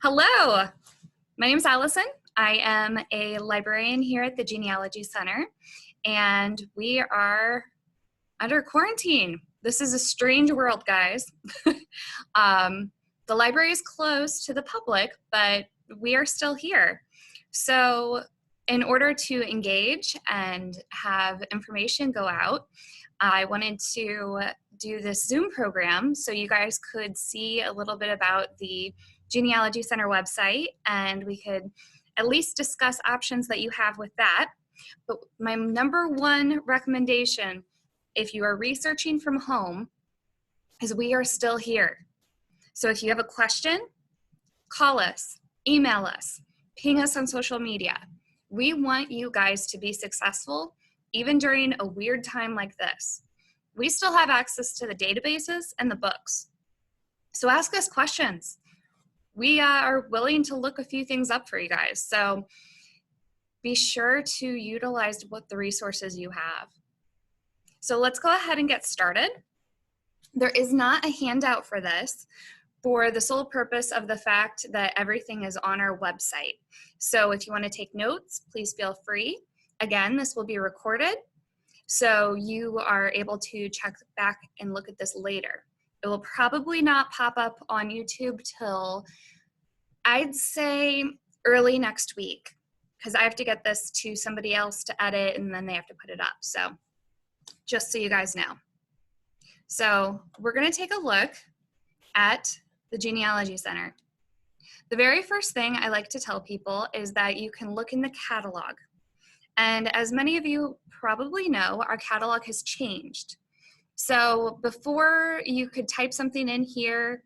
Hello, my name is Allison. I am a librarian here at the Genealogy Center, and we are under quarantine. This is a strange world, guys. The library is closed to the public, but we are still here. So in order to engage and have information go out, I wanted to do this Zoom program so you guys could see a little bit about the Genealogy Center website, and we could at least discuss options that you have with that. But my number one recommendation, if you are researching from home, is we are still here. So if you have a question, call us, email us, ping us on social media. We want you guys to be successful even during a weird time like this. We still have access to the databases and the books. So ask us questions. We are willing to look a few things up for you guys. So be sure to utilize what the resources you have. So let's go ahead and get started. There is not a handout for this for the sole purpose of the fact that everything is on our website. So if you want to take notes, please feel free. Again, this will be recorded, so you are able to check back and look at this later. It will probably not pop up on YouTube till, I'd say, early next week, because I have to get this to somebody else to edit, and then they have to put it up. So just so you guys know. So we're going to take a look at the Genealogy Center. The very first thing I like to tell people is that you can look in the catalog. And as many of you probably know, our catalog has changed. So before, you could type something in here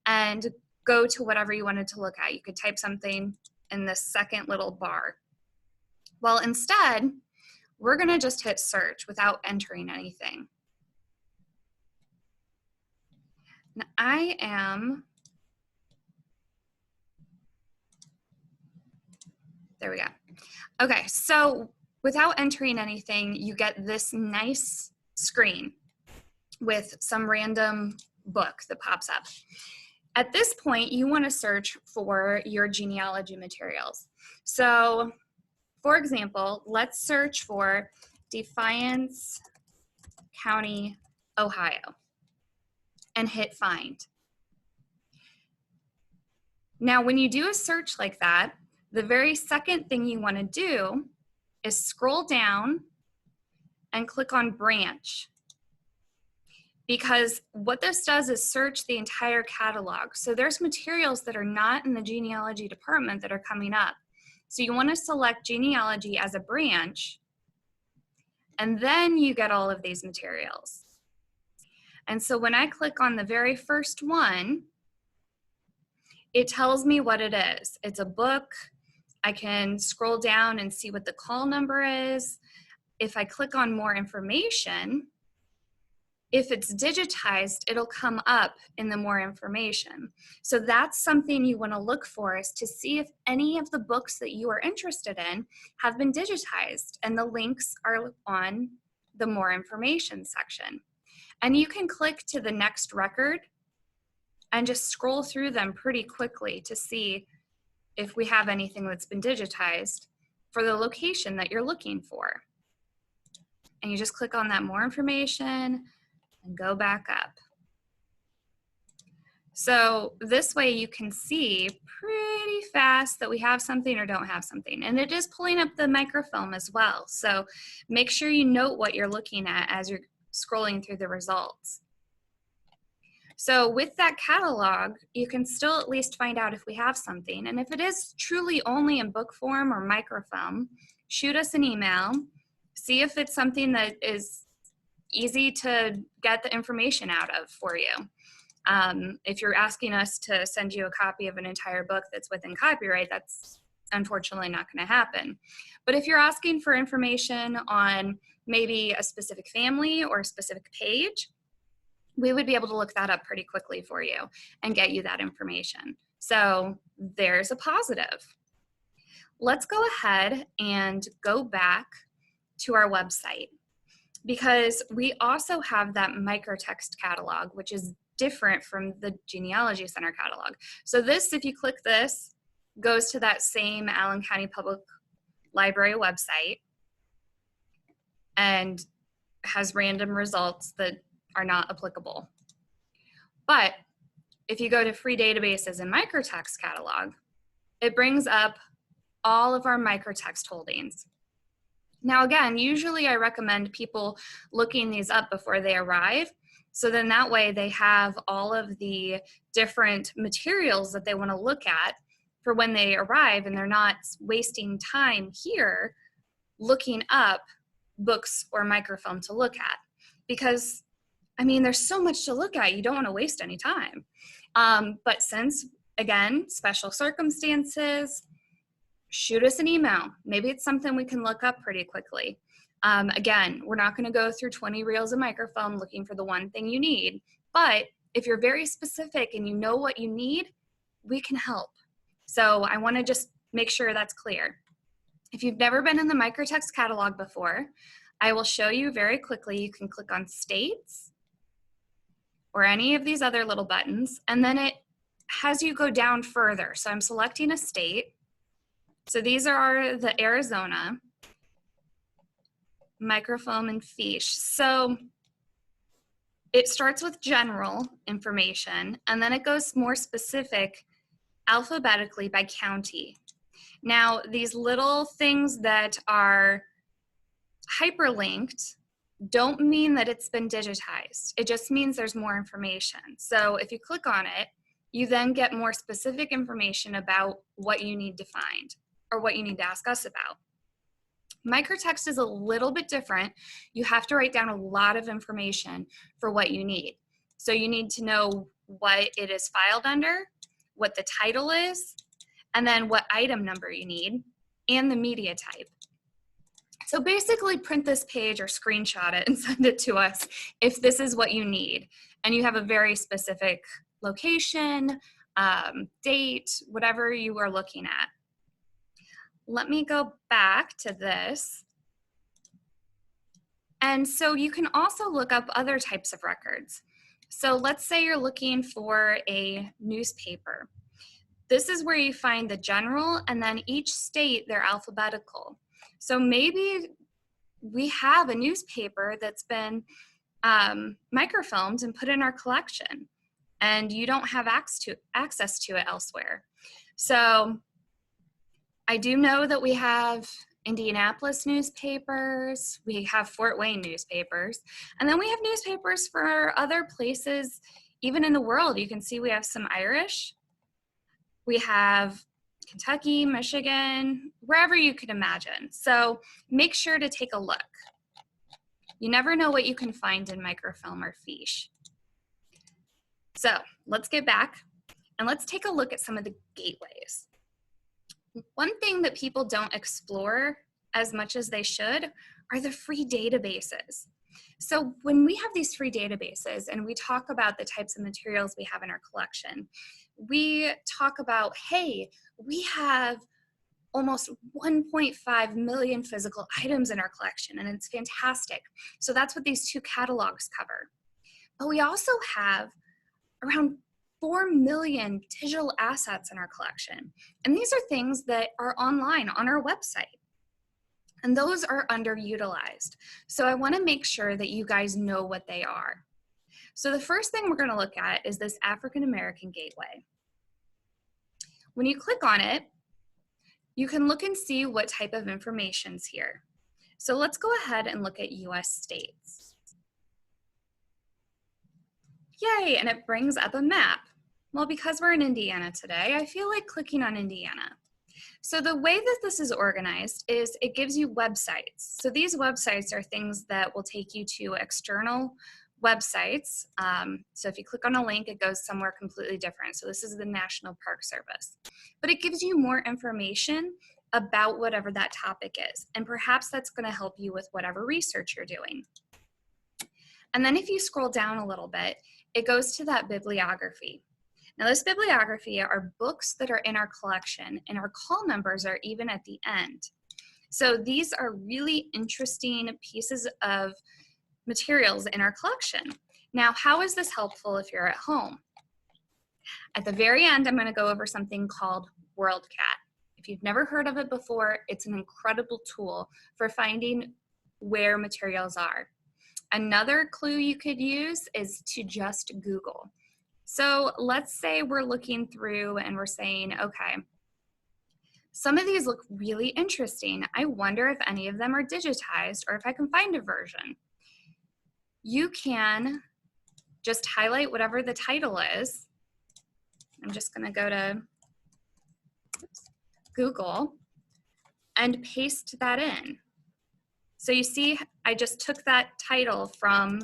and go to whatever you wanted to look at. You could type something in this second little bar. Well, instead, we're going to just hit search without entering anything. And I am, there we go. Okay, so without entering anything, you get this nice screen with some random book that pops up. At this point, you want to search for your genealogy materials. So, for example, let's search for Defiance County, Ohio, and hit find. Now, when you do a search like that, the very second thing you want to do is scroll down and click on branch. Because what this does is search the entire catalog. So there's materials that are not in the genealogy department that are coming up. So you want to select genealogy as a branch, and then you get all of these materials. And so when I click on the very first one, it tells me what it is. It's a book. I can scroll down and see what the call number is. If I click on more information, if it's digitized, it'll come up in the more information. So that's something you want to look for, is to see if any of the books that you are interested in have been digitized, and the links are on the more information section. And you can click to the next record and just scroll through them pretty quickly to see if we have anything that's been digitized for the location that you're looking for. And you just click on that more information and go back up. So this way you can see pretty fast that we have something or don't have something. And it is pulling up the microfilm as well. So make sure you note what you're looking at as you're scrolling through the results. So with that catalog, you can still at least find out if we have something. And if it is truly only in book form or microfilm, shoot us an email, see if it's something that is easy to get the information out of for you. If you're asking us to send you a copy of an entire book that's within copyright, that's unfortunately not going to happen. But if you're asking for information on maybe a specific family or a specific page, we would be able to look that up pretty quickly for you and get you that information. So there's a positive. Let's go ahead and go back to our website, because we also have that Microtext Catalog, which is different from the Genealogy Center catalog. So this, if you click this, goes to that same Allen County Public Library website and has random results that are not applicable. But if you go to free databases in Microtext Catalog, it brings up all of our microtext holdings. Now again, usually I recommend people looking these up before they arrive, so then that way they have all of the different materials that they want to look at for when they arrive, and they're not wasting time here looking up books or microfilm to look at. Because, I mean, there's so much to look at, you don't want to waste any time. But since, again, special circumstances, shoot us an email. Maybe it's something we can look up pretty quickly. Again, we're not going to go through 20 reels of microfilm looking for the one thing you need, but if you're very specific and you know what you need, we can help. So I want to just make sure that's clear. If you've never been in the Microtext Catalog before, I will show you very quickly. You can click on states or any of these other little buttons, and then it has you go down further. So I'm selecting a state. So these are the Arizona, microfilm and fiche. So it starts with general information, and then it goes more specific alphabetically by county. Now, these little things that are hyperlinked don't mean that it's been digitized. It just means there's more information. So if you click on it, you then get more specific information about what you need to find or what you need to ask us about. Microtext is a little bit different. You have to write down a lot of information for what you need. So you need to know what it is filed under, what the title is, and then what item number you need, and the media type. So basically print this page or screenshot it and send it to us if this is what you need, and you have a very specific location, date, whatever you are looking at. Let me go back to this. And so you can also look up other types of records. So let's say you're looking for a newspaper. This is where you find the general, and then each state, they're alphabetical. So maybe we have a newspaper that's been microfilmed and put in our collection, and you don't have access to it elsewhere. So I do know that we have Indianapolis newspapers, we have Fort Wayne newspapers, and then we have newspapers for other places, even in the world. You can see we have some Irish. We have Kentucky, Michigan, wherever you can imagine. So make sure to take a look. You never know what you can find in microfilm or fiche. So let's get back and let's take a look at some of the gateways. One thing that people don't explore as much as they should are the free databases. So when we have these free databases and we talk about the types of materials we have in our collection, we talk about, hey, we have almost 1.5 million physical items in our collection, and it's fantastic. So that's what these two catalogs cover. But we also have around 4 million digital assets in our collection. And these are things that are online on our website. And those are underutilized. So I want to make sure that you guys know what they are. So the first thing we're going to look at is this AfricanAmerican Gateway. When you click on it, you can look and see what type of information's here. So let's go ahead and look at US states. Yay, and it brings up a map. Well, because we're in Indiana today, I feel like clicking on Indiana. So the way that this is organized is it gives you websites. So these websites are things that will take you to external websites. So if you click on a link, it goes somewhere completely different. So this is the National Park Service. But it gives you more information about whatever that topic is. And perhaps that's going to help you with whatever research you're doing. And then if you scroll down a little bit, it goes to that bibliography. Now this bibliography are books that are in our collection, and our call numbers are even at the end. So these are really interesting pieces of materials in our collection. Now, how is this helpful if you're at home? At the very end, I'm going to go over something called WorldCat. If you've never heard of it before, it's an incredible tool for finding where materials are. Another clue you could use is to just Google. So let's say we're looking through and we're saying, okay, some of these look really interesting. I wonder if any of them are digitized or if I can find a version. You can just highlight whatever the title is. I'm just going to go to Google and paste that in. So you see, I just took that title from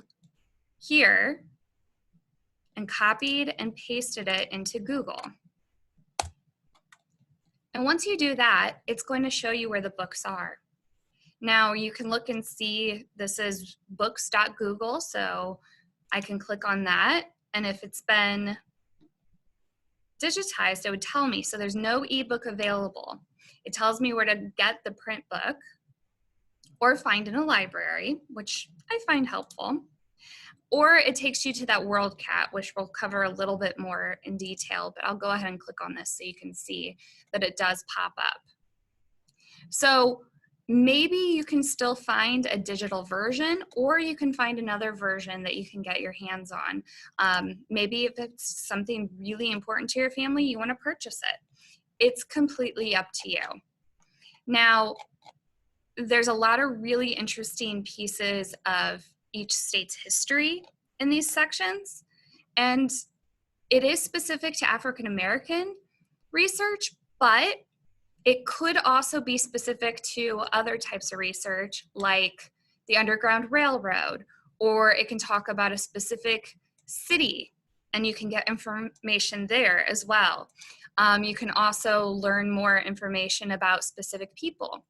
here and copied and pasted it into Google. And once you do that, it's going to show you where the books are. Now you can look and see this is books.google, so I can click on that. And if it's been digitized, it would tell me. So there's no ebook available. It tells me where to get the print book or find in a library, which I find helpful. Or it takes you to that WorldCat, which we'll cover a little bit more in detail, but I'll go ahead and click on this so you can see that it does pop up. So maybe you can still find a digital version, or you can find another version that you can get your hands on. Maybe if it's something really important to your family, you want to purchase it. It's completely up to you. Now, there's a lot of really interesting pieces of each state's history in these sections, and it is specific to African American research, but it could also be specific to other types of research like the Underground Railroad, or it can talk about a specific city and you can get information there as well. You can also learn more information about specific people.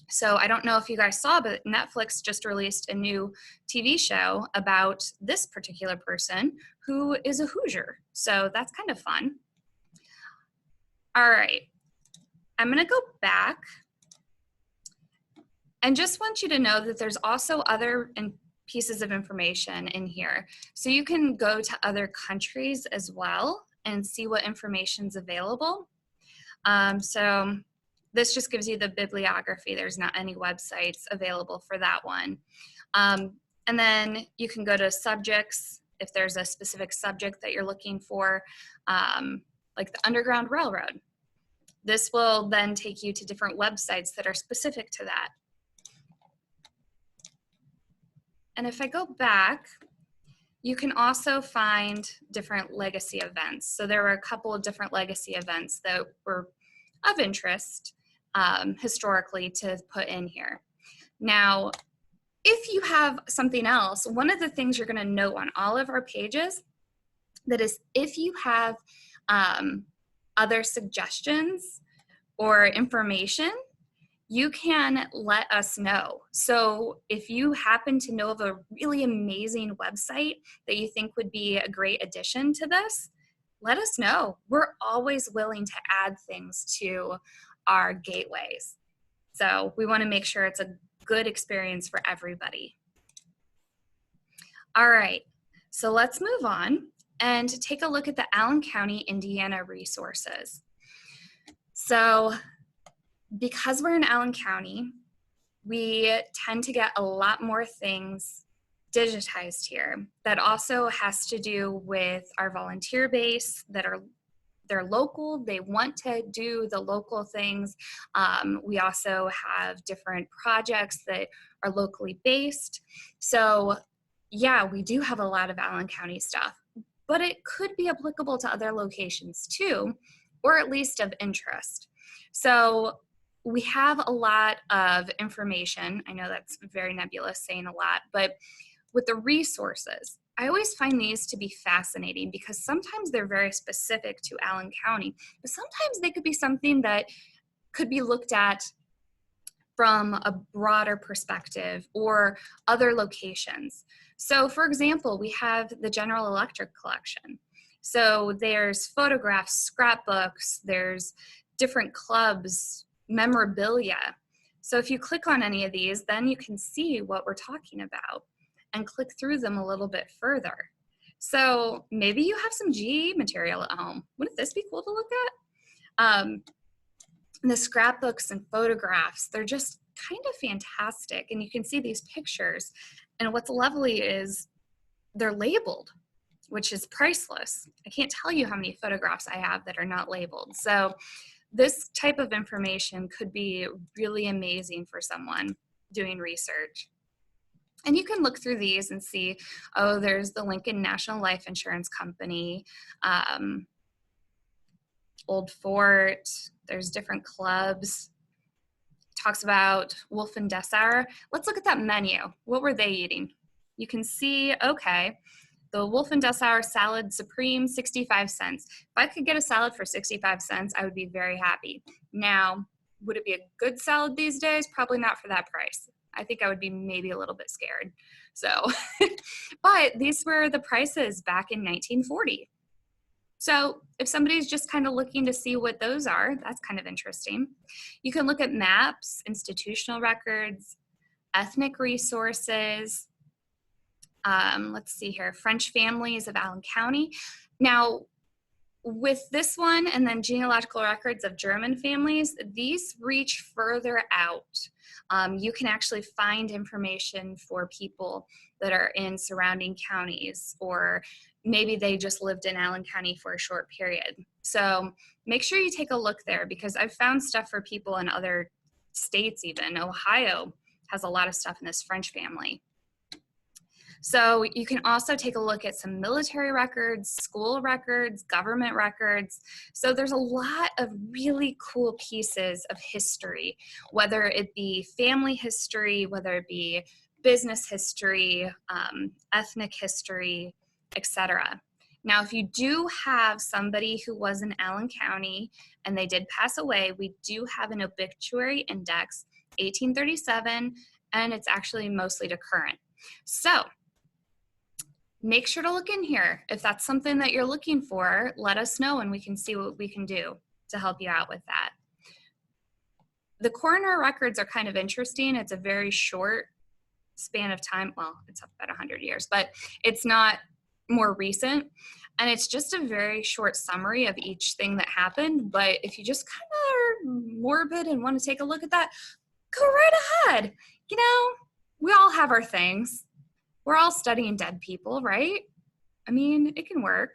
So I don't know if you guys saw, but Netflix just released a new TV show about this particular person who is a Hoosier. So that's kind of fun. All right, I'm gonna go back and just want you to know that there's also other pieces of information in here. So you can go to other countries as well and see what information's available. So this just gives you the bibliography. There's not any websites available for that one. And then you can go to subjects if there's a specific subject that you're looking for, like the Underground Railroad. This will then take you to different websites that are specific to that. And if I go back, you can also find different legacy events. So there were a couple of different legacy events that were of interest historically to put in here. Now, if you have something else, one of the things you're gonna note on all of our pages, that is if you have other suggestions or information, you can let us know. So if you happen to know of a really amazing website that you think would be a great addition to this, let us know. We're always willing to add things to our gateways. So we want to make sure it's a good experience for everybody. All right, so let's move on and take a look at the Allen County, Indiana resources. So because we're in Allen County, we tend to get a lot more things digitized here. That also has to do with our volunteer base that are they're local, they want to do the local things. We also have different projects that are locally based. So yeah, we do have a lot of Allen County stuff, but it could be applicable to other locations too, or at least of interest. So we have a lot of information. I know that's very nebulous saying a lot, but with the resources, I always find these to be fascinating because sometimes they're very specific to Allen County, but sometimes they could be something that could be looked at from a broader perspective or other locations. So for example, we have the General Electric collection. So there's photographs, scrapbooks, there's different clubs, memorabilia. So if you click on any of these, then you can see what we're talking about. and click through them a little bit further. So maybe you have some GE material at home. Wouldn't this be cool to look at? The scrapbooks and photographs, they're just kind of fantastic. And you can see these pictures. And what's lovely is they're labeled, which is priceless. I can't tell you how many photographs I have that are not labeled. So this type of information could be really amazing for someone doing research. And you can look through these and see, oh, there's the Lincoln National Life Insurance Company, Old Fort, there's different clubs. Talks about Wolf and Dessauer. Let's look at that menu. What were they eating? You can see, okay, the Wolf and Dessauer salad supreme, 65 cents. If I could get a salad for 65 cents, I would be very happy. Now, would it be a good salad these days? Probably not for that price. I think I would be maybe a little bit scared. So, but these were the prices back in 1940. So if somebody's just kind of looking to see what those are, that's kind of interesting. You can look at maps, institutional records, ethnic resources. Let's see here, French families of Allen County. Now, with this one and then genealogical records of German families, these reach further out. You can actually find information for people that are in surrounding counties, or maybe they just lived in Allen County for a short period. So make sure you take a look there, because I've found stuff for people in other states even. Ohio has a lot of stuff in this French family. So you can also take a look at some military records, school records, government records. So there's a lot of really cool pieces of history, whether it be family history, whether it be business history, ethnic history, etc. Now, if you do have somebody who was in Allen County and they did pass away, we do have an obituary index, 1837, and it's actually mostly to current. So make sure to look in here. If that's something that you're looking for, let us know and we can see what we can do to help you out with that. The coroner records are kind of interesting. It's a very short span of time. Well, it's about 100 years, but it's not more recent. And it's just a very short summary of each thing that happened. But if you just kind of are morbid and want to take a look at that, go right ahead. You know, we all have our things. We're all studying dead people, right? I mean, it can work.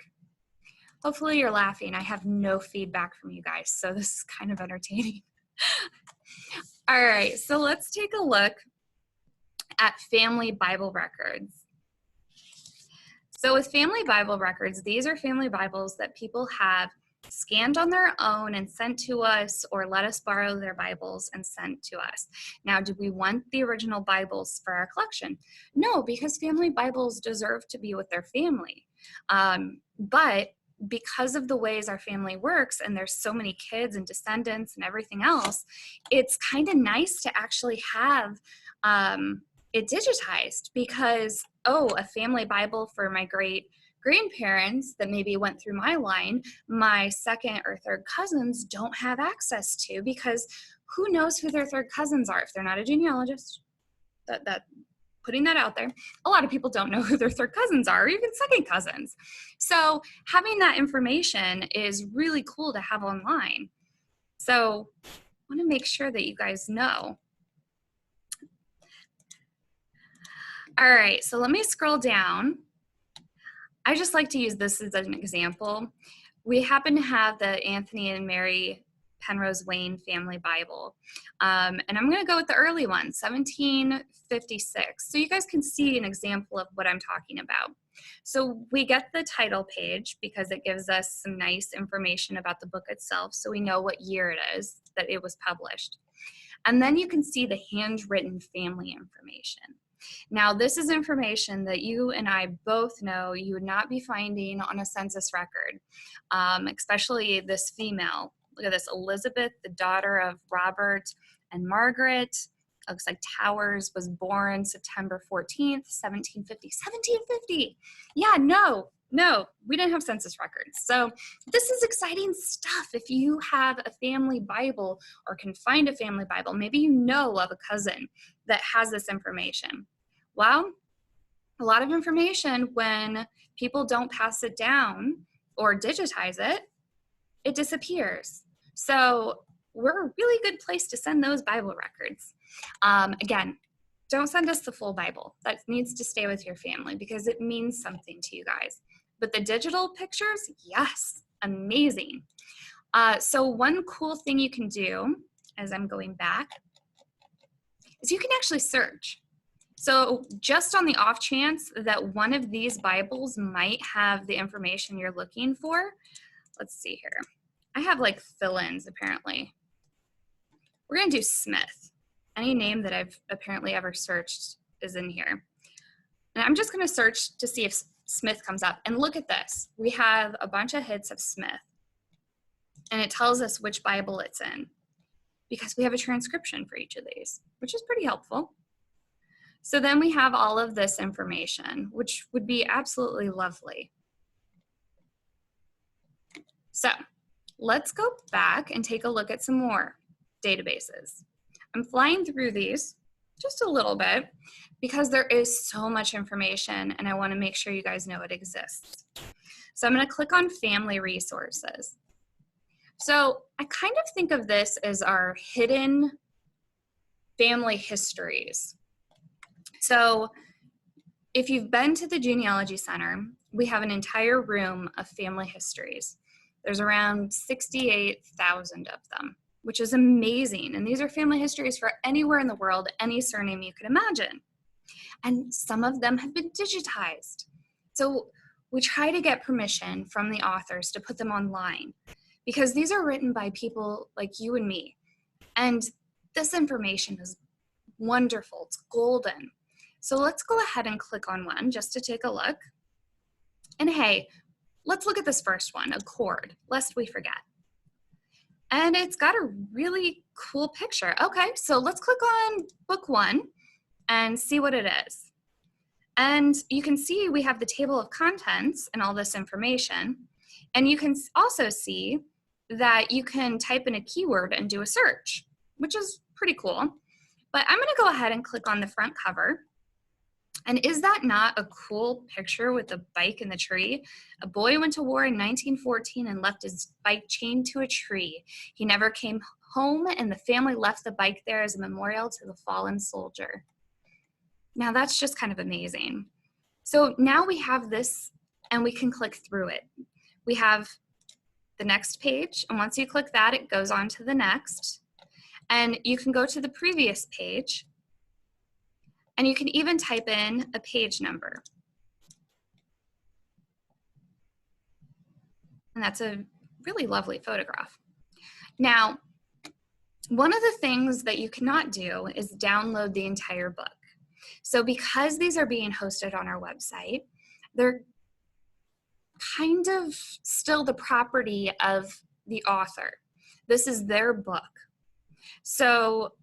Hopefully you're laughing. I have no feedback from you guys, so this is kind of entertaining. All right, so let's take a look at family Bible records. So with family Bible records, these are family Bibles that people have scanned on their own and sent to us, or let us borrow their Bibles and sent to us. Now, do we want the original Bibles for our collection? No, because family Bibles deserve to be with their family. But because of the ways our family works, and there's so many kids and descendants and everything else, it's kind of nice to actually have it digitized, because, oh, a family Bible for my grandparents that maybe went through my line, my second or third cousins don't have access to, because who knows who their third cousins are if they're not a genealogist. Putting that out there, a lot of people don't know who their third cousins are, or even second cousins. So having that information is really cool to have online. So I want to make sure that you guys know. All right, so let me scroll down. I just like to use this as an example. We happen to have the Anthony and Mary Penrose Wayne Family Bible. And I'm going to go with the early one, 1756. So you guys can see an example of what I'm talking about. So we get the title page because it gives us some nice information about the book itself, so we know what year it is that it was published. And then you can see the handwritten family information. Now, this is information that you and I both know you would not be finding on a census record, especially this female. Look at this, Elizabeth, the daughter of Robert and Margaret. It looks like Towers was born September 14th, 1750. 1750! Yeah, no, we didn't have census records. So this is exciting stuff. If you have a family Bible or can find a family Bible, maybe you know of a cousin that has this information. Well, a lot of information, when people don't pass it down or digitize it, it disappears. So we're a really good place to send those Bible records. Again, don't send us the full Bible. That needs to stay with your family because it means something to you guys. But the digital pictures, yes, amazing. So one cool thing you can do, as I'm going back, is you can actually search. So just on the off chance that one of these Bibles might have the information you're looking for, let's see here. I have like fill-ins apparently. We're gonna do Smith. Any name that I've apparently ever searched is in here. And I'm just gonna search to see if Smith comes up. And look at this. We have a bunch of hits of Smith. And it tells us which Bible it's in because we have a transcription for each of these, which is pretty helpful. So then we have all of this information, which would be absolutely lovely. So let's go back and take a look at some more databases. I'm flying through these just a little bit because there is so much information and I want to make sure you guys know it exists. So I'm going to click on Family Resources. So I kind of think of this as our hidden family histories. So if you've been to the Genealogy Center, we have an entire room of family histories. There's around 68,000 of them, which is amazing. And these are family histories for anywhere in the world, any surname you could imagine. And some of them have been digitized. So we try to get permission from the authors to put them online because these are written by people like you and me. And this information is wonderful, it's golden. So let's go ahead and click on one just to take a look. And hey, let's look at this first one, Accord, lest we forget. And it's got a really cool picture. Okay, so let's click on book one and see what it is. And you can see we have the table of contents and all this information. And you can also see that you can type in a keyword and do a search, which is pretty cool. But I'm gonna go ahead and click on the front cover. And is that not a cool picture with the bike in the tree? A boy went to war in 1914 and left his bike chained to a tree. He never came home and the family left the bike there as a memorial to the fallen soldier. Now that's just kind of amazing. So now we have this and we can click through it. We have the next page, and once you click that, it goes on to the next. And you can go to the previous page, and you can even type in a page number. And that's a really lovely photograph. Now, one of the things that you cannot do is download the entire book. So because these are being hosted on our website, they're kind of still the property of the author. This is their book. So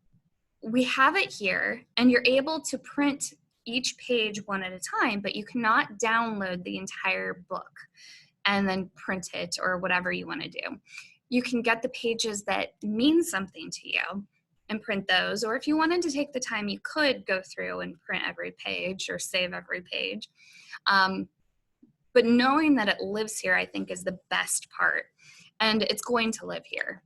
we have it here, and you're able to print each page one at a time, but you cannot download the entire book and then print it or whatever you want to do. You can get the pages that mean something to you and print those, or if you wanted to take the time, you could go through and print every page or save every page. But knowing that it lives here, I think, is the best part, and it's going to live here.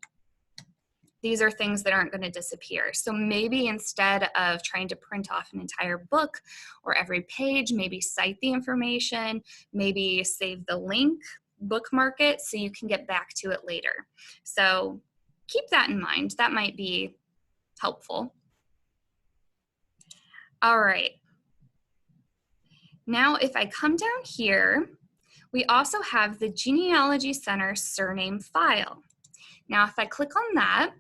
These are things that aren't going to disappear. So maybe instead of trying to print off an entire book or every page, maybe cite the information, maybe save the link, bookmark it so you can get back to it later. So keep that in mind. That might be helpful. All right. Now, if I come down here, we also have the Genealogy Center Surname File. Now, if I click on that,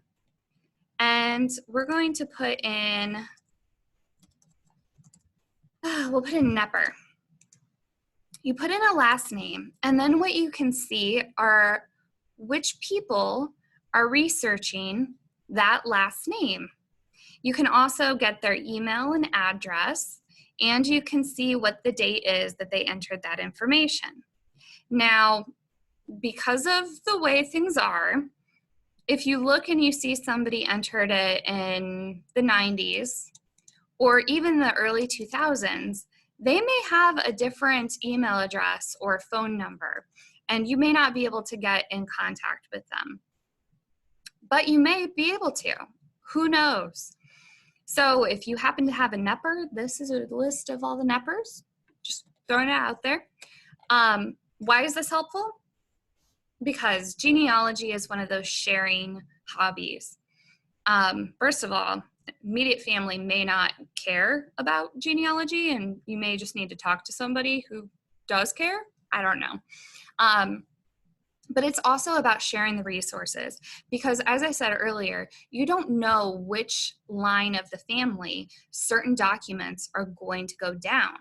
and we're going to put in, we'll put in Nepper. You put in a last name, and then what you can see are which people are researching that last name. You can also get their email and address, and you can see what the date is that they entered that information. Now, because of the way things are, if you look and you see somebody entered it in the 90s or even the early 2000s, they may have a different email address or phone number, and you may not be able to get in contact with them. But you may be able to. Who knows? So if you happen to have a NEPR, this is a list of all the NEPRs. Just throwing it out there. Why is this helpful? Because genealogy is one of those sharing hobbies. First of all, immediate family may not care about genealogy, and you may just need to talk to somebody who does care. I don't know. But it's also about sharing the resources, because as I said earlier, you don't know which line of the family certain documents are going to go down.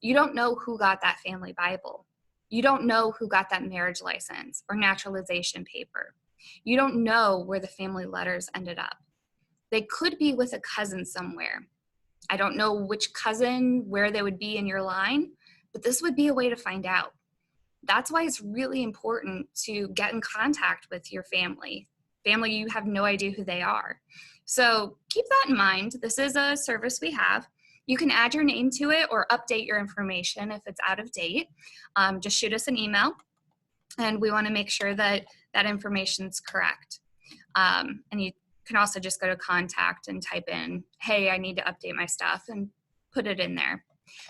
You don't know who got that family Bible. You don't know who got that marriage license or naturalization paper. You don't know where the family letters ended up. They could be with a cousin somewhere. I don't know which cousin, where they would be in your line, but this would be a way to find out. That's why it's really important to get in contact with your family. Family, you have no idea who they are. So keep that in mind. This is a service we have. You can add your name to it or update your information if it's out of date. Just shoot us an email, and we want to make sure that that information is correct. And you can also just go to contact and type in, hey, I need to update my stuff, and put it in there.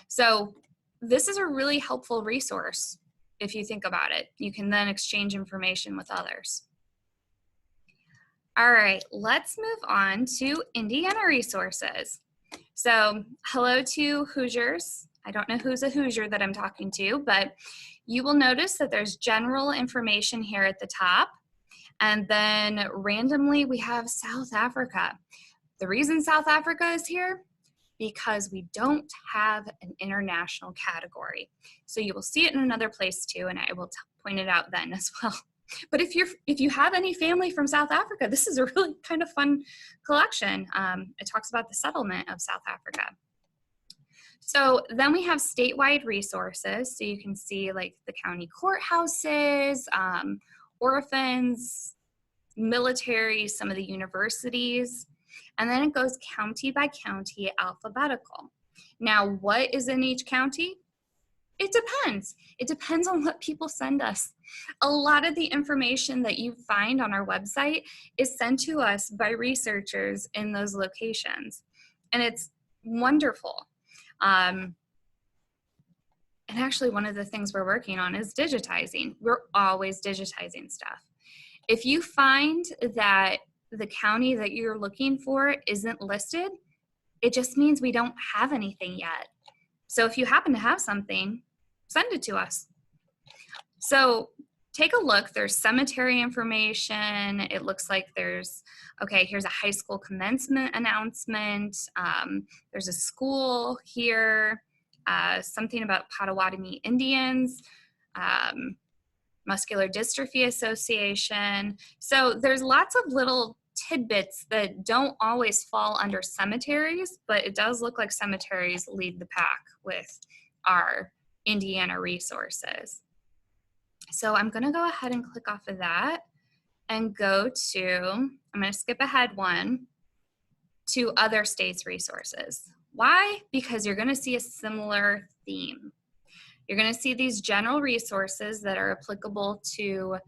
So this is a really helpful resource. If you think about it, you can then exchange information with others. All right, let's move on to Indiana resources. So hello to Hoosiers. I don't know who's a Hoosier that I'm talking to, but you will notice that there's general information here at the top. And then randomly we have South Africa. The reason South Africa is here, because we don't have an international category. So you will see it in another place too, and I will point it out then as well. But if you have any family from South Africa, this is a really kind of fun collection. It talks about the settlement of South Africa. So then we have statewide resources. So you can see like the county courthouses, orphans, military, some of the universities. And then it goes county by county alphabetical. Now, what is in each county? It depends. It depends on what people send us. A lot of the information that you find on our website is sent to us by researchers in those locations. And it's wonderful. And actually, one of the things we're working on is digitizing. We're always digitizing stuff. If you find that the county that you're looking for isn't listed, it just means we don't have anything yet. So if you happen to have something, send it to us. So take a look. There's cemetery information. It looks like there's, okay, here's a high school commencement announcement. There's a school here, something about Potawatomi Indians, Muscular Dystrophy Association. So there's lots of little tidbits that don't always fall under cemeteries, but it does look like cemeteries lead the pack with our Indiana resources. So I'm going to go ahead and click off of that and go to, I'm going to skip ahead one, to other states' resources. Why? Because you're going to see a similar theme. You're going to see these general resources that are applicable to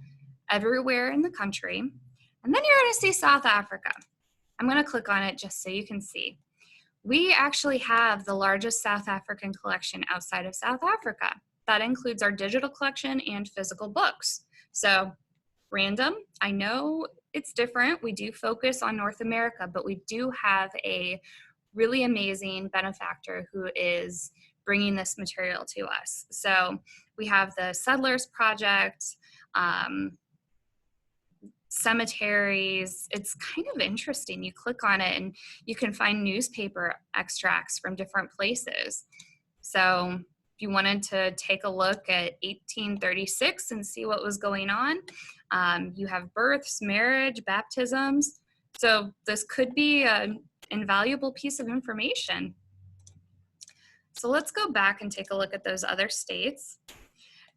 everywhere in the country. And then you're going to see South Africa. I'm going to click on it just so you can see. We actually have the largest South African collection outside of South Africa. That includes our digital collection and physical books. So random, I know it's different. We do focus on North America, but we do have a really amazing benefactor who is bringing this material to us. So we have the Settlers Project, cemeteries. It's kind of interesting. You click on it and you can find newspaper extracts from different places. So if you wanted to take a look at 1836 and see what was going on, you have births, marriage, baptisms. So this could be an invaluable piece of information. So let's go back and take a look at those other states.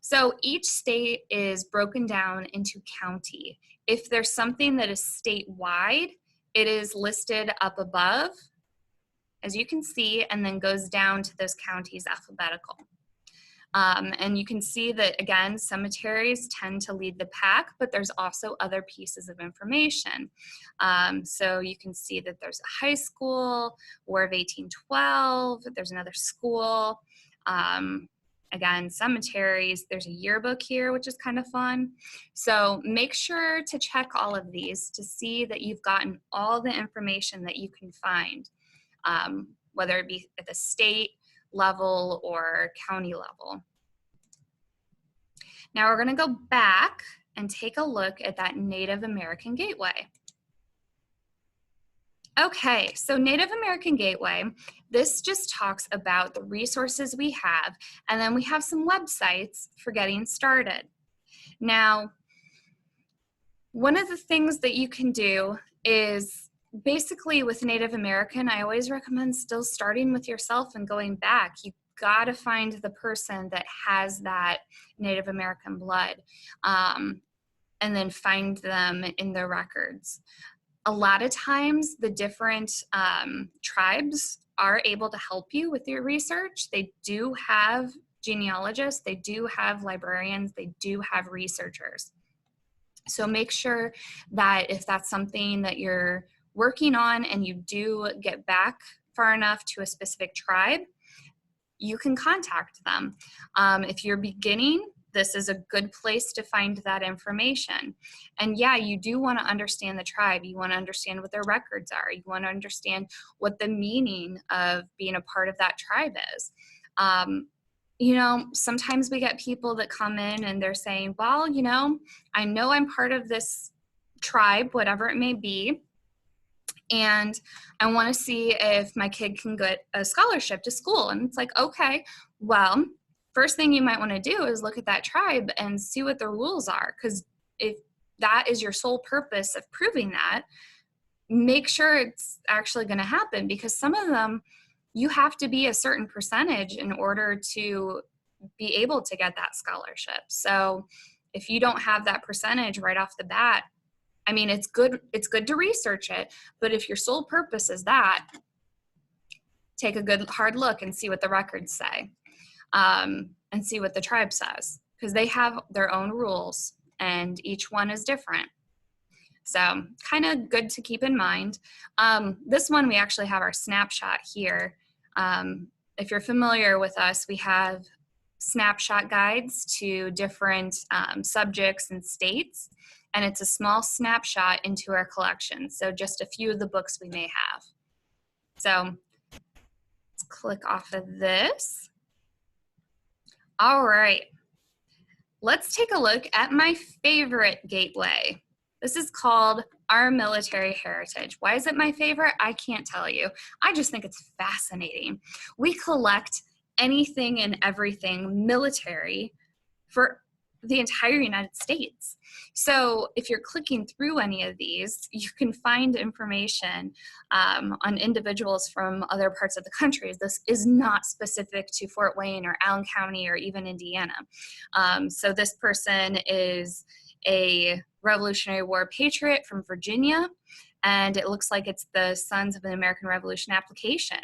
So each state is broken down into county. If there's something that is statewide, it is listed up above as you can see, and then goes down to those counties alphabetical. And you can see that, again, cemeteries tend to lead the pack, but there's also other pieces of information. So you can see that there's a high school, War of 1812, there's another school. Again, cemeteries, there's a yearbook here, which is kind of fun. So make sure to check all of these to see that you've gotten all the information that you can find, whether it be at the state level or county level. Now we're going to go back and take a look at that Native American Gateway. Okay, so Native American Gateway, this just talks about the resources we have, and then we have some websites for getting started. Now, one of the things that you can do is basically with Native American, I always recommend still starting with yourself and going back. You gotta find the person that has that Native American blood, and then find them in their records. A lot of times the different tribes are able to help you with your research. They do have genealogists, they do have librarians, they do have researchers. So make sure that if that's something that you're working on and you do get back far enough to a specific tribe, you can contact them. If you're beginning, this is a good place to find that information. And yeah, you do want to understand the tribe. You want to understand what their records are. You want to understand what the meaning of being a part of that tribe is. You know, sometimes we get people that come in and they're saying, well, you know I'm part of this tribe, whatever it may be, and I want to see if my kid can get a scholarship to school. And it's like, okay, well, first thing you might want to do is look at that tribe and see what the rules are, because if that is your sole purpose of proving that, make sure it's actually going to happen, because some of them, you have to be a certain percentage in order to be able to get that scholarship. So if you don't have that percentage right off the bat, I mean, it's good to research it, but if your sole purpose is that, take a good hard look and see what the records say, and see what the tribe says, because they have their own rules and each one is different. So kind of good to keep in mind. This one, we actually have our snapshot here. If you're familiar with us, we have snapshot guides to different subjects and states, and it's a small snapshot into our collection. So just a few of the books we may have. So let's click off of this. All right, let's take a look at my favorite gateway. This is called Our Military Heritage. Why is it my favorite? I can't tell you. I just think it's fascinating. We collect anything and everything military for the entire United States. So if you're clicking through any of these, you can find information on individuals from other parts of the country. This is not specific to Fort Wayne or Allen County or even Indiana. So this person is a Revolutionary War patriot from Virginia, and it looks like it's the Sons of the American Revolution application.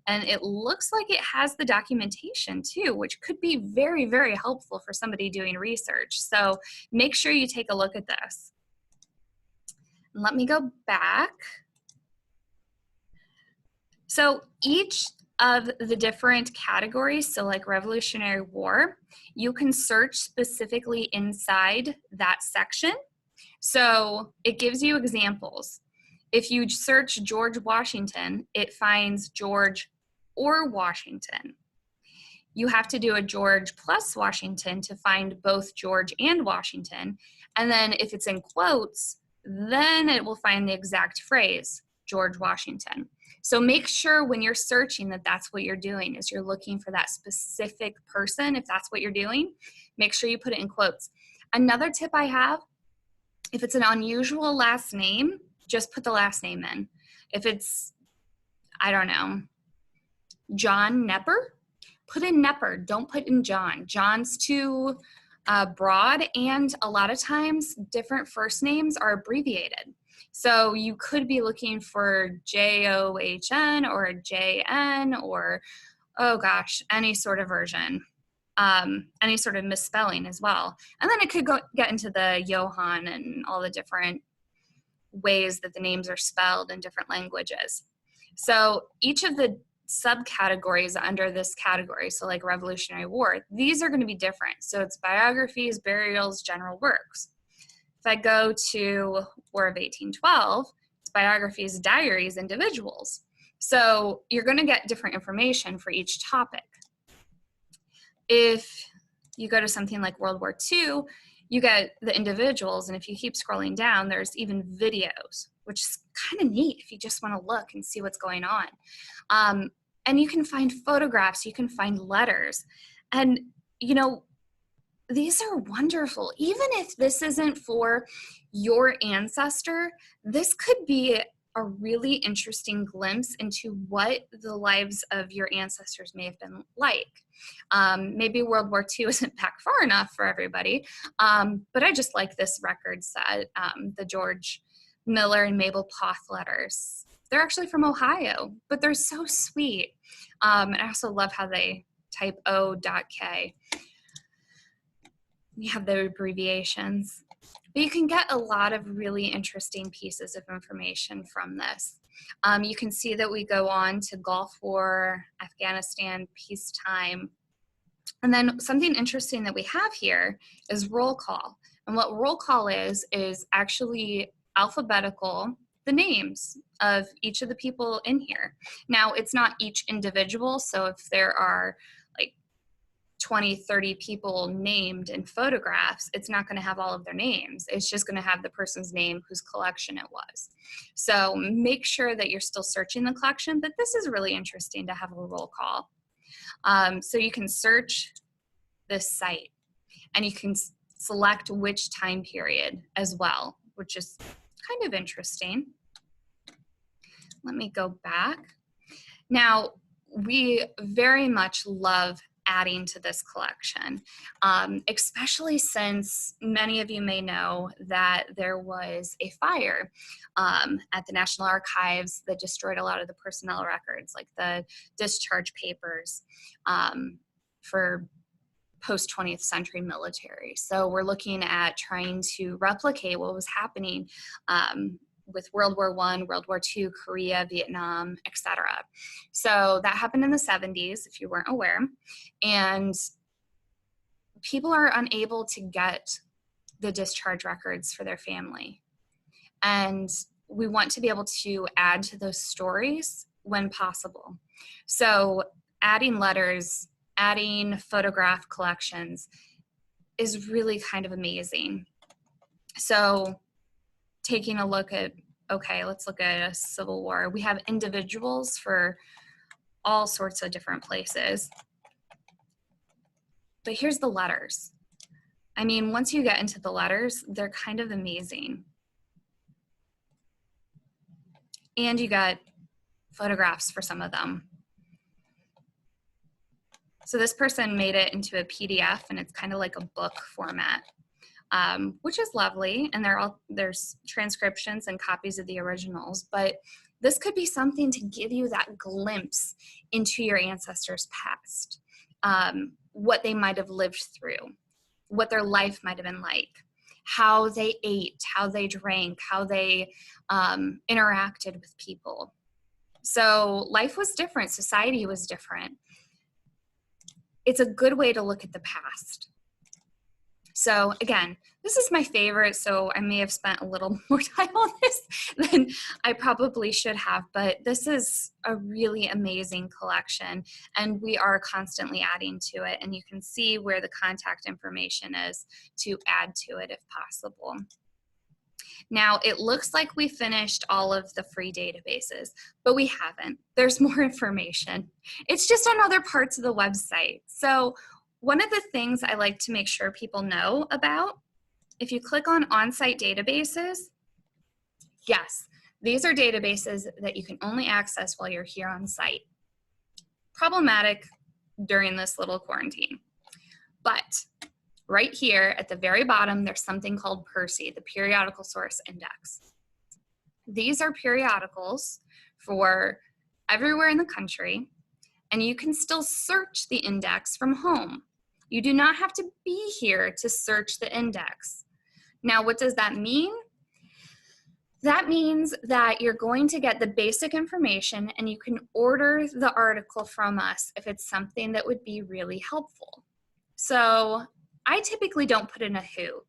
And it looks like it has the documentation too, which could be very, very helpful for somebody doing research. So make sure you take a look at this. Let me go back. So each of the different categories, so like Revolutionary War, you can search specifically inside that section. So it gives you examples. If you search George Washington, it finds George or Washington. You have to do a George plus Washington to find both George and Washington. And then if it's in quotes, then it will find the exact phrase, George Washington. So make sure when you're searching that that's what you're doing, is you're looking for that specific person. If that's what you're doing, make sure you put it in quotes. Another tip I have, if it's an unusual last name, just put the last name in. If it's, I don't know, John Nepper, put in Nepper, don't put in John. John's too broad, and a lot of times different first names are abbreviated. So you could be looking for JOHN or JN or, oh gosh, any sort of version, any sort of misspelling as well. And then it could get into the Johann and all the different ways that the names are spelled in different languages. So each of the subcategories under this category, so like Revolutionary War, these are going to be different. So it's biographies, burials, general works. If I go to War of 1812, it's biographies, diaries, individuals. So you're going to get different information for each topic. If you go to something like World War II, you get the individuals, and if you keep scrolling down, there's even videos, which is kind of neat if you just want to look and see what's going on. And you can find photographs, you can find letters, and you know, these are wonderful. Even if this isn't for your ancestor, this could be a really interesting glimpse into what the lives of your ancestors may have been like. Maybe World War II isn't back far enough for everybody, but I just like this record set, the George Miller and Mabel Poth letters. They're actually from Ohio, but they're so sweet. And I also love how they type O.K. You have the abbreviations. But you can get a lot of really interesting pieces of information from this. You can see that we go on to Gulf War, Afghanistan, peacetime. And then something interesting that we have here is roll call. And what roll call is actually alphabetical, the names of each of the people in here. Now, it's not each individual, so if there are like 20, 30 people named in photographs, it's not going to have all of their names. It's just going to have the person's name whose collection it was. So make sure that you're still searching the collection, but this is really interesting to have a roll call. So you can search this site and you can select which time period as well, which is kind of interesting. Let me go back. Now, we very much love adding to this collection, especially since many of you may know that there was a fire at the National Archives that destroyed a lot of the personnel records, like the discharge papers for post-20th century military. So we're looking at trying to replicate what was happening with World War I, World War II, Korea, Vietnam, etc. So that happened in the 70s, if you weren't aware. And people are unable to get the discharge records for their family. And we want to be able to add to those stories when possible. So adding letters, adding photograph collections is really kind of amazing. So taking a look at, okay, let's look at a Civil War. We have individuals for all sorts of different places. But here's the letters. I mean, once you get into the letters, they're kind of amazing. And you got photographs for some of them. So this person made it into a PDF, and it's kind of like a book format, which is lovely. And there's transcriptions and copies of the originals, but this could be something to give you that glimpse into your ancestors' past, what they might have lived through, what their life might have been like, how they ate, how they drank, how they interacted with people. So life was different, society was different. It's a good way to look at the past. So again, this is my favorite, so I may have spent a little more time on this than I probably should have, but this is a really amazing collection, and we are constantly adding to it, and you can see where the contact information is to add to it if possible. Now, it looks like we finished all of the free databases, but we haven't. There's more information. It's just on other parts of the website. So one of the things I like to make sure people know about, if you click on on-site databases, yes, these are databases that you can only access while you're here on site. Problematic during this little quarantine. But right here at the very bottom, there's something called Percy, the Periodical Source Index. These are periodicals for everywhere in the country, and you can still search the index from home. You do not have to be here to search the index. Now, what does that mean? That means that you're going to get the basic information and you can order the article from us if it's something that would be really helpful. So I typically don't put in a who,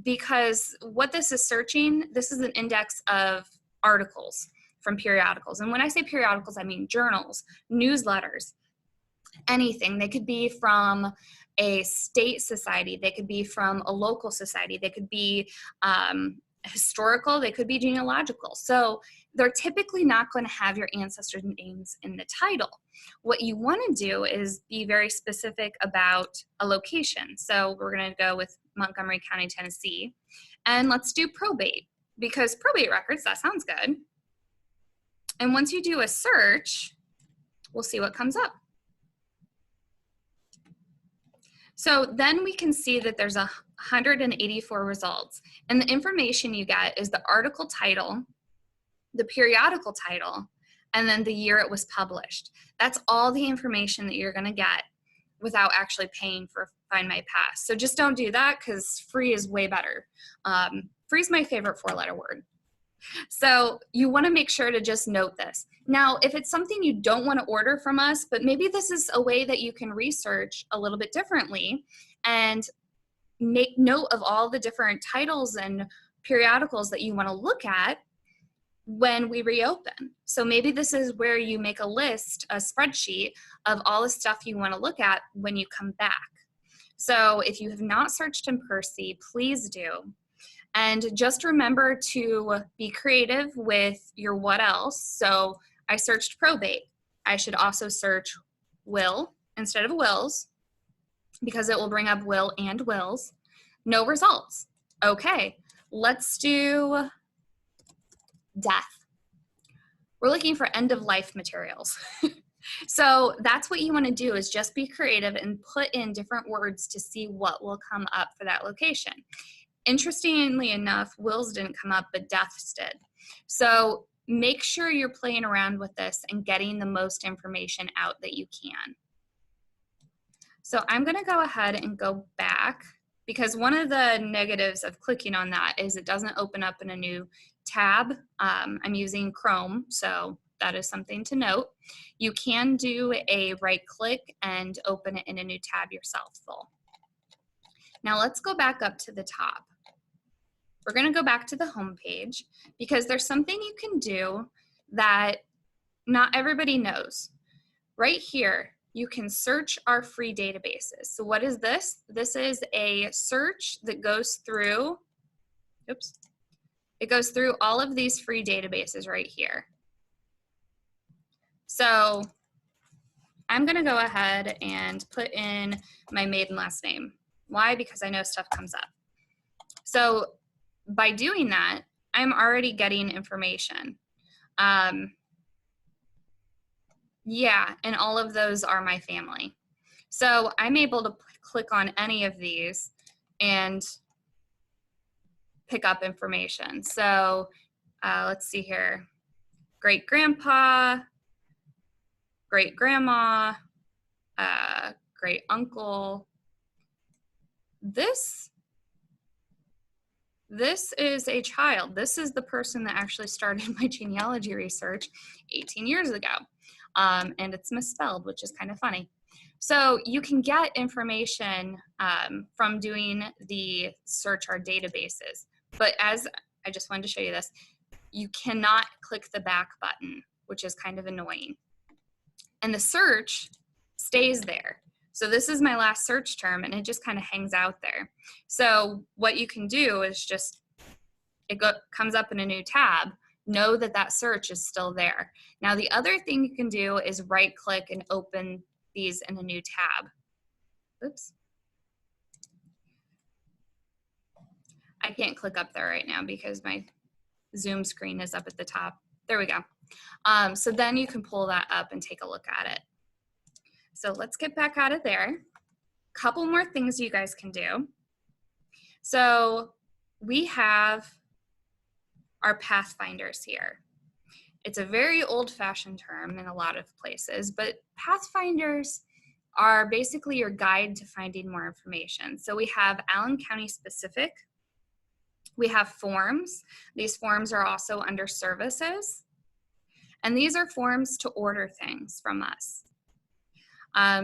because what this is searching, this is an index of articles from periodicals. And when I say periodicals, I mean journals, newsletters, anything. They could be from a state society, they could be from a local society, they could be historical, they could be genealogical. So they're typically not going to have your ancestors' names in the title. What you want to do is be very specific about a location. So we're going to go with Montgomery County, Tennessee, and let's do probate, because probate records, that sounds good. And once you do a search, we'll see what comes up. So then we can see that there's 184 results, and the information you get is the article title, the periodical title, and then the year it was published. That's all the information that you're going to get without actually paying for Find My Past. So just don't do that, because free is way better. Free is my favorite four-letter word. So you want to make sure to just note this. Now, if it's something you don't want to order from us, but maybe this is a way that you can research a little bit differently and make note of all the different titles and periodicals that you want to look at when we reopen. So maybe this is where you make a list, a spreadsheet of all the stuff you want to look at when you come back. So if you have not searched in Percy, please do. And just remember to be creative with your what else. So I searched probate. I should also search will instead of wills, because it will bring up will and wills. No results. Okay, let's do death. We're looking for end of life materials. So that's what you want to do, is just be creative and put in different words to see what will come up for that location. Interestingly enough, wills didn't come up, but deaths did. So make sure you're playing around with this and getting the most information out that you can. So I'm going to go ahead and go back, because one of the negatives of clicking on that is it doesn't open up in a new tab. I'm using Chrome, so that is something to note. You can do a right click and open it in a new tab yourself, though. Now let's go back up to the top. We're going to go back to the home page, because there's something you can do that not everybody knows. Right here, you can search our free databases. So what is this? This is a search that goes through, it goes through all of these free databases right here. So I'm going to go ahead and put in my maiden last name. Why? Because I know stuff comes up. So by doing that, I'm already getting information. Yeah, and all of those are my family. So I'm able to click on any of these and pick up information. So let's see here. Great grandpa, great grandma, great uncle. This is a child. This is the person that actually started my genealogy research 18 years ago. And it's misspelled, which is kind of funny. So you can get information from doing the search our databases. But as I just wanted to show you this, you cannot click the back button, which is kind of annoying. And the search stays there. So this is my last search term, and it just kind of hangs out there. So what you can do is just, comes up in a new tab, know that that search is still there. Now the other thing you can do is right click and open these in a new tab. Oops. I can't click up there right now because my Zoom screen is up at the top. There we go. So then you can pull that up and take a look at it. So let's get back out of there. Couple more things you guys can do. So we have are pathfinders here. It's a very old-fashioned term in a lot of places, but pathfinders are basically your guide to finding more information. So we have Allen County specific. We have forms. These forms are also under services. And these are forms to order things from us.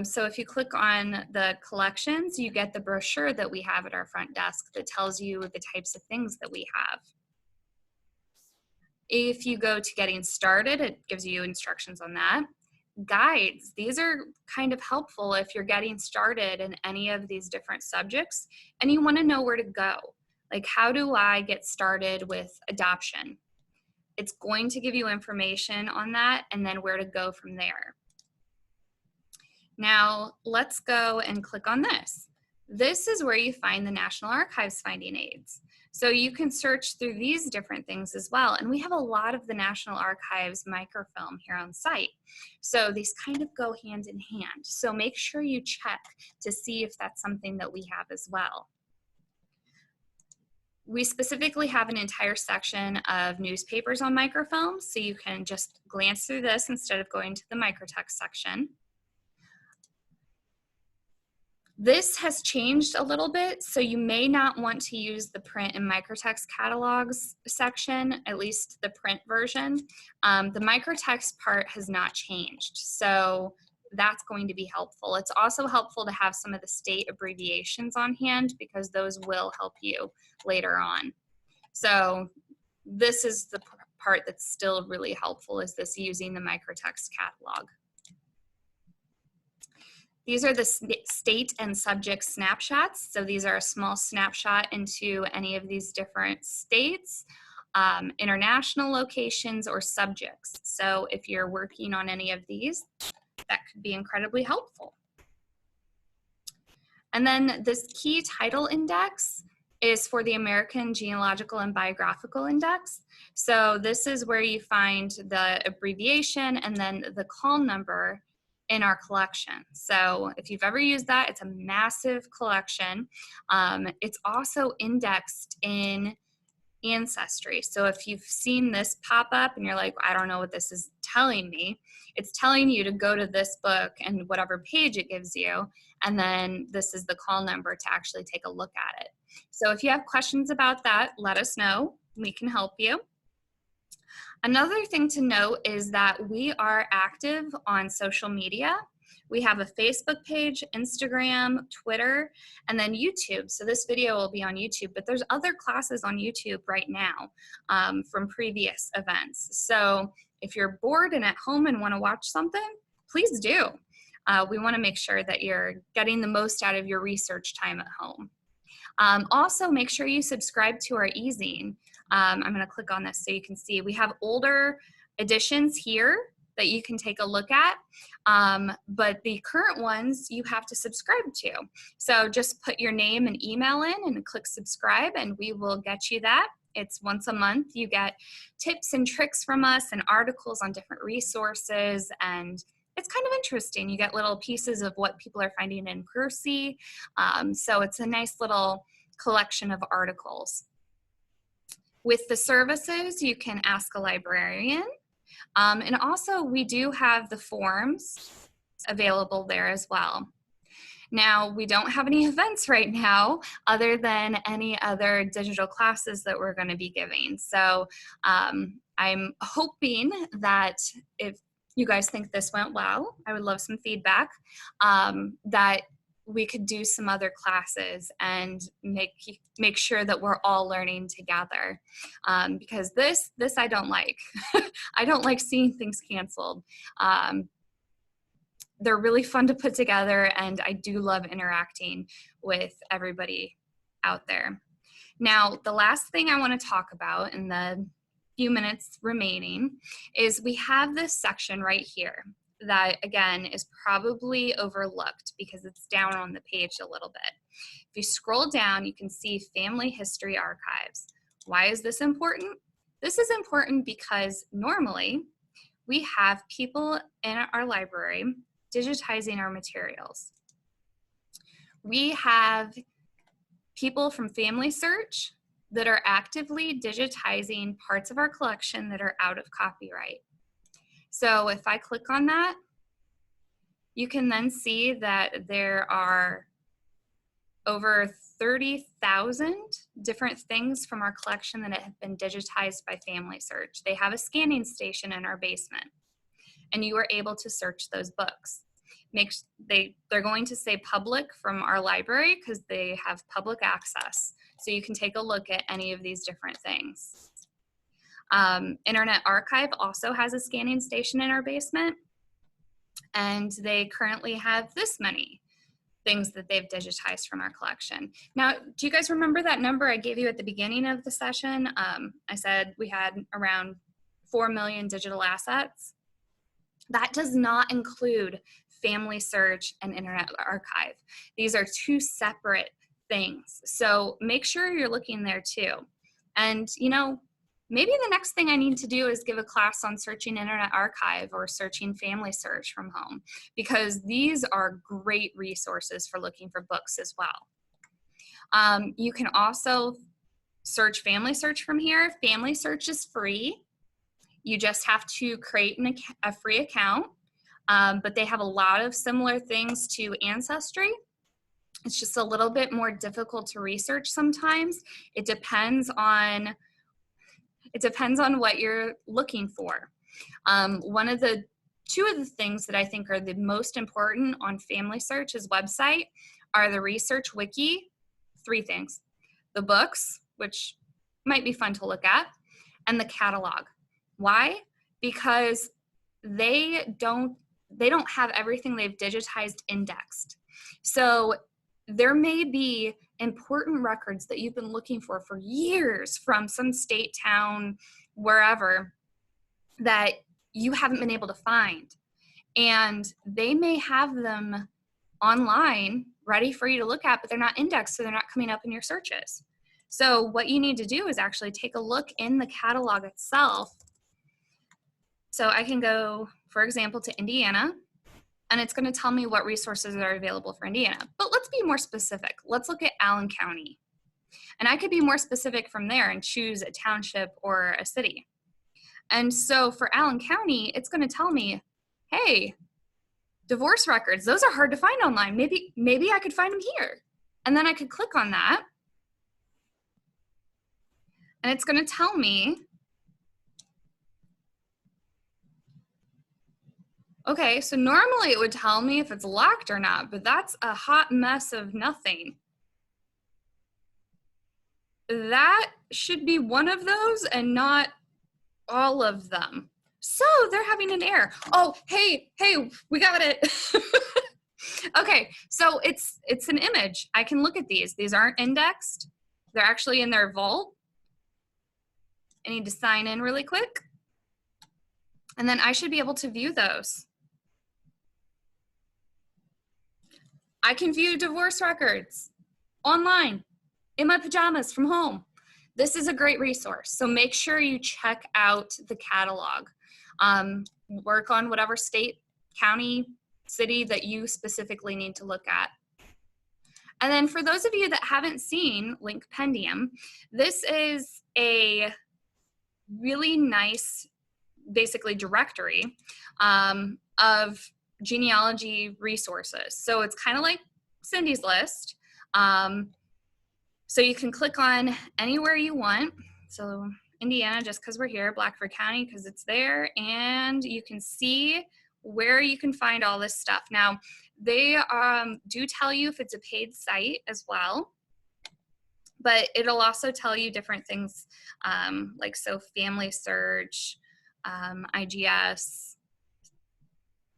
So if you click on the collections, you get the brochure that we have at our front desk that tells you the types of things that we have. If you go to getting started, it gives you instructions on that. Guides, these are kind of helpful if you're getting started in any of these different subjects and you want to know where to go. Like, how do I get started with adoption? It's going to give you information on that and then where to go from there. Now, let's go and click on this. This is where you find the National Archives finding aids. So you can search through these different things as well. And we have a lot of the National Archives microfilm here on site. So these kind of go hand in hand. So make sure you check to see if that's something that we have as well. We specifically have an entire section of newspapers on microfilm, so you can just glance through this instead of going to the microtext section. This has changed a little bit, so you may not want to use the print and microtext catalogs section, at least the print version. The microtext part has not changed, so that's going to be helpful. It's also helpful to have some of the state abbreviations on hand because those will help you later on. So this is the part that's still really helpful, is this using the microtext catalog. These are the state and subject snapshots. So these are a small snapshot into any of these different states, international locations, or subjects. So if you're working on any of these, that could be incredibly helpful. And then this key title index is for the American Genealogical and Biographical Index. So this is where you find the abbreviation and then the call number in our collection. So if you've ever used that, it's a massive collection. It's also indexed in Ancestry. So if you've seen this pop up and you're like, I don't know what this is telling me, it's telling you to go to this book and whatever page it gives you, and then this is the call number to actually take a look at it. So if you have questions about that, let us know. We can help you. Another thing to note is that we are active on social media. We have a Facebook page, Instagram, Twitter, and then YouTube. So this video will be on YouTube, but there's other classes on YouTube right now from previous events. So if you're bored and at home and want to watch something, please do. We want to make sure that you're getting the most out of your research time at home. Also, make sure you subscribe to our e-zine. I'm going to click on this so you can see. We have older editions here that you can take a look at, but the current ones you have to subscribe to. So just put your name and email in and click subscribe and we will get you that. It's once a month. You get tips and tricks from us and articles on different resources, and it's kind of interesting. You get little pieces of what people are finding in Percy. So it's a nice little collection of articles. With the services, you can ask a librarian. And also we do have the forms available there as well. Now, we don't have any events right now other than any other digital classes that we're going to be giving. So I'm hoping that if you guys think this went well, I would love some feedback, that we could do some other classes and make sure that we're all learning together, because this I don't like. I don't like seeing things canceled. They're really fun to put together, and I do love interacting with everybody out there. Now, the last thing I want to talk about in the few minutes remaining is we have this section right here that, again, is probably overlooked because it's down on the page a little bit. If you scroll down, you can see Family History Archives. Why is this important? This is important because normally we have people in our library digitizing our materials. We have people from Family Search that are actively digitizing parts of our collection that are out of copyright. So if I click on that, you can then see that there are over 30,000 different things from our collection that have been digitized by Family Search. They have a scanning station in our basement, and you are able to search those books. They're going to say public from our library because they have public access. So you can take a look at any of these different things. Internet Archive also has a scanning station in our basement, and they currently have this many things that they've digitized from our collection. Now, do you guys remember that number I gave you at the beginning of the session? I said we had around 4 million digital assets. That does not include Family Search and Internet Archive. These are two separate things. So make sure you're looking there too. And maybe the next thing I need to do is give a class on searching Internet Archive or searching Family Search from home, because these are great resources for looking for books as well. You can also search Family Search from here. Family Search is free. You just have to create a free account, but they have a lot of similar things to Ancestry. It's just a little bit more difficult to research sometimes. It depends on what you're looking for. Two of the things that I think are the most important on Family Search's website are the research wiki, 3 things, the books, which might be fun to look at, and the catalog. Why? Because they don't have everything they've digitized indexed. So there may be important records that you've been looking for years from some state, town, wherever, that you haven't been able to find. And they may have them online ready for you to look at, but they're not indexed, so they're not coming up in your searches. So what you need to do is actually take a look in the catalog itself. So I can go, for example, to Indiana, and it's going to tell me what resources are available for Indiana. But let's be more specific. Let's look at Allen County. And I could be more specific from there and choose a township or a city. And so for Allen County, it's going to tell me, hey, divorce records, those are hard to find online. Maybe I could find them here. And then I could click on that. And it's going to tell me, okay, so normally it would tell me if it's locked or not, but that's a hot mess of nothing. That should be one of those and not all of them. So they're having an error. Oh, hey, we got it. Okay, so it's an image. I can look at these. These aren't indexed. They're actually in their vault. I need to sign in really quick. And then I should be able to view those. I can view divorce records online in my pajamas from home. This is a great resource. So make sure you check out the catalog. Work on whatever state, county, city that you specifically need to look at. And then for those of you that haven't seen Linkpendium, this is a really nice, basically, directory of genealogy resources. So it's kind of like Cindy's List. So you can click on anywhere you want. So Indiana, just because we're here, Blackford County, because it's there, and you can see where you can find all this stuff. Now, they do tell you if it's a paid site as well, but it'll also tell you different things, like Family Search, IGS.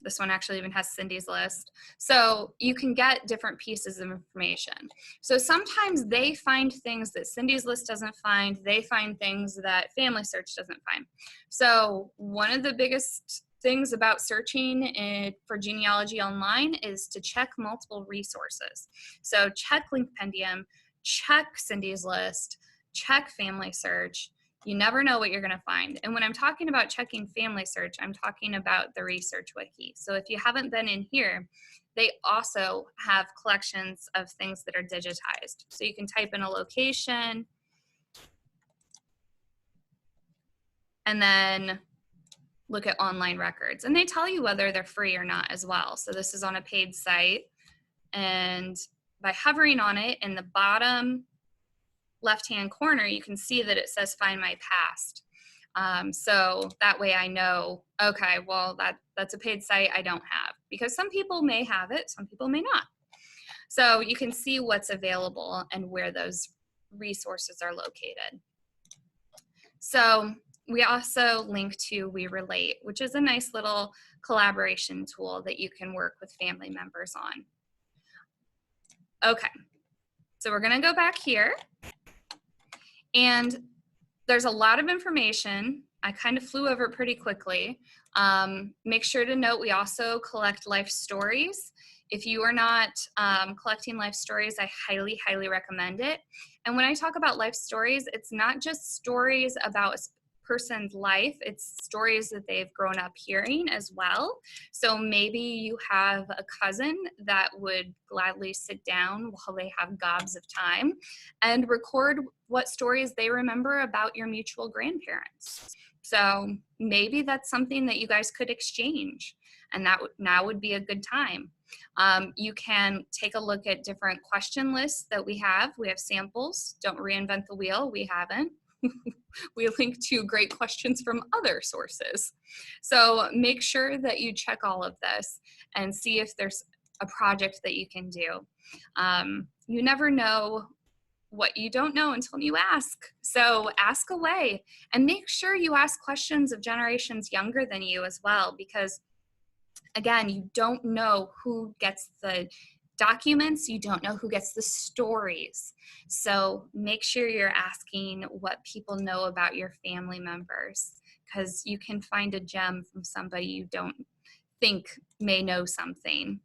This one actually even has Cindy's List. So you can get different pieces of information. So sometimes they find things that Cindy's List doesn't find. They find things that Family Search doesn't find. So one of the biggest things about searching for genealogy online is to check multiple resources. So check Linkpendium, check Cindy's List, check Family Search. You never know what you're going to find. And when I'm talking about checking Family Search, I'm talking about the research wiki. So if you haven't been in here, they also have collections of things that are digitized. So you can type in a location, and then look at online records. And they tell you whether they're free or not as well. So this is on a paid site. And by hovering on it in the bottom left-hand corner, you can see that it says Find My Past. So that way I know, okay, well, that's a paid site I don't have, because some people may have it, some people may not. So you can see what's available and where those resources are located. So we also link to We Relate, which is a nice little collaboration tool that you can work with family members on. Okay, so we're gonna go back here, and there's a lot of information. I kind of flew over it pretty quickly. Make sure to note we also collect life stories. If you are not collecting life stories, I highly, highly recommend it. And when I talk about life stories, it's not just stories about a person's life, it's stories that they've grown up hearing as well. So maybe you have a cousin that would gladly sit down while they have gobs of time and record what stories they remember about your mutual grandparents. So maybe that's something that you guys could exchange, and that now would be a good time. You can take a look at different question lists that we have. We have samples. Don't reinvent the wheel. We haven't. We link to great questions from other sources. So make sure that you check all of this and see if there's a project that you can do. You never know what you don't know until you ask. So ask away, and make sure you ask questions of generations younger than you as well, because again, you don't know who gets the documents, you don't know who gets the stories. So make sure you're asking what people know about your family members, because you can find a gem from somebody you don't think may know something.